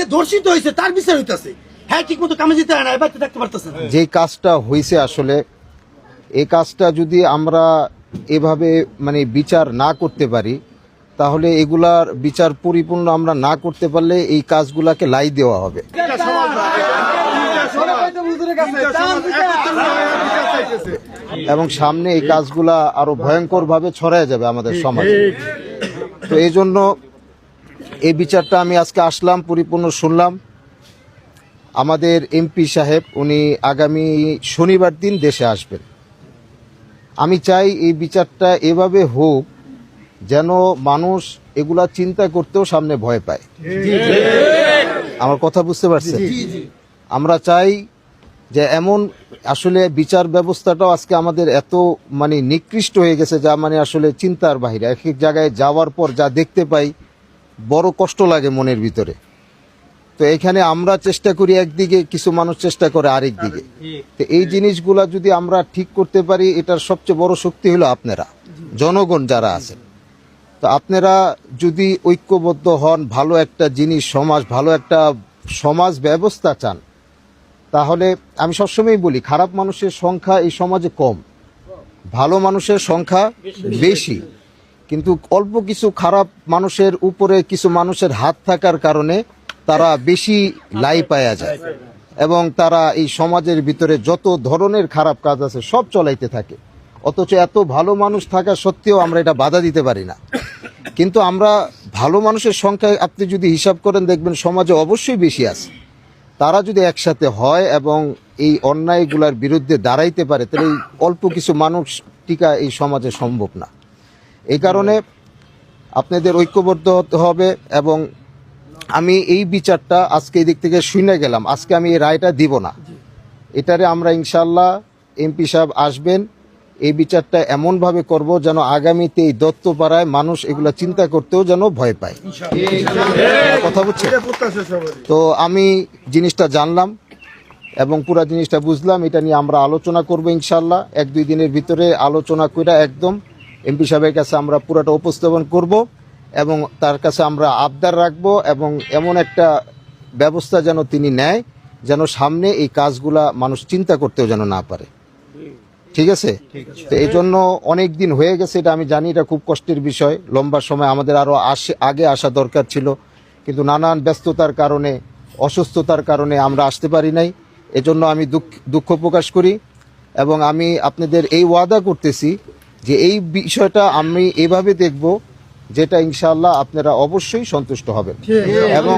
যে ধর্ষিত হয়েছে তার বিচার হইতাছে, হ্যাঁ ঠিক মতো কামে যেতে হয় না, এবার থাকতে পারতেছে না। যে কাজটা হয়েছে আসলে এই কাজটা যদি আমরা এভাবে মানে বিচার না করতে পারি, তাহলে এগুলার বিচার পরিপূর্ণ আমরা না করতে পারলে এই কাজগুলাকে লাই দেওয়া হবে। এবং সামনে এই কাজগুলা আরো ভয়ঙ্কর ভাবে ছড়ায় যাবে আমাদের সমাজে। তো এই জন্য এই বিচারটা আমি আজকে আসলাম, পরিপূর্ণ শুনলাম। আমাদের এমপি সাহেব উনি আগামী শনিবার দিন দেশে আসবেন। আমি চাই এই বিচারটা এভাবে হোক যেন মানুষ এগুলা চিন্তা করতেও সামনে ভয় পায়। আমার কথা বুঝতে পারছেন? আমরা চাই যে এমন আসলে বিচার ব্যবস্থাটাও আজকে আমাদের এত মানে নিকৃষ্ট হয়ে গেছে, যা মানে আসলে চিন্তার বাহিরে। এক এক জায়গায় যাওয়ার পর যা দেখতে পাই বড় কষ্ট লাগে মনের ভিতরে। তো এখানে আমরা চেষ্টা করি একদিকে, কিছু মানুষ চেষ্টা করে আরেক দিকে। তো এই জিনিসগুলা যদি আমরা ঠিক করতে পারি, এটার সবচেয়ে বড় শক্তি হলো আপনারা, জনগণ যারা আছেন। তো আপনারা যদি ঐক্যবদ্ধ হন, ভালো একটা জিনিস সমাজ, ভালো একটা সমাজ ব্যবস্থা চান, তাহলে আমি সবসময় বলি খারাপ মানুষের সংখ্যা এই সমাজে কম, ভালো মানুষের সংখ্যা বেশি। কিন্তু অল্প কিছু খারাপ মানুষের উপরে কিছু মানুষের হাত থাকার কারণে তারা বেশি লাই পাওয়া যায় এবং তারা এই সমাজের ভিতরে যত ধরনের খারাপ কাজ আছে সব চলাইতে থাকে। অথচ এত ভালো মানুষ থাকা সত্ত্বেও আমরা এটা বাধা দিতে পারি না। কিন্তু আমরা ভালো মানুষের সংখ্যা আপনি যদি হিসাব করেন দেখবেন সমাজে অবশ্যই বেশি আছে। তারা যদি একসাথে হয় এবং এই অন্যায়গুলোর বিরুদ্ধে দাঁড়াইতে পারে, তাহলে এই অল্প কিছু মানুষ টিকা এই সমাজে সম্ভব না। এই কারণে আপনাদের ঐক্যবদ্ধ হতে হবে। এবং আমি এই বিচারটা আজকে এই দিক থেকে শুনে গেলাম, আজকে আমি এই রায়টা দিব না। এটারে আমরা ইনশাল্লাহ এমপি সাহেব আসবেন, এই বিচারটা এমনভাবে করব যেন আগামীতে এই দত্তপাড়ায় মানুষ এগুলা চিন্তা করতেও যেন ভয় পায়। কথা বলছে। তো আমি জিনিসটা জানলাম এবং পুরা জিনিসটা বুঝলাম। এটা নিয়ে আমরা আলোচনা করব ইনশাল্লাহ। 1-2 দিনের ভিতরে আলোচনা করে একদম এমপি সাহেবের কাছে আমরা পুরাটা উপস্থাপন করব এবং তার কাছে আমরা আবদার রাখব এবং এমন একটা ব্যবস্থা যেন তিনি নেয় যেন সামনে এই কাজগুলা মানুষ চিন্তা করতেও যেন না পারে। ঠিক আছে? তো এই জন্য অনেক দিন হয়ে গেছে, এটা আমি জানি, এটা খুব কষ্টের বিষয়। লম্বা সময় আমাদের আরো আগে আসা দরকার ছিল, কিন্তু নানান ব্যস্ততার কারণে, অসুস্থতার কারণে আমরা আসতে পারি নাই। এজন্য আমি দুঃখ প্রকাশ করি এবং আমি আপনাদের এই ওয়াদা করতেছি যে এই বিষয়টা আমি এভাবে দেখব যেটা ইনশাআল্লাহ আপনারা অবশ্যই সন্তুষ্ট হবেন। এবং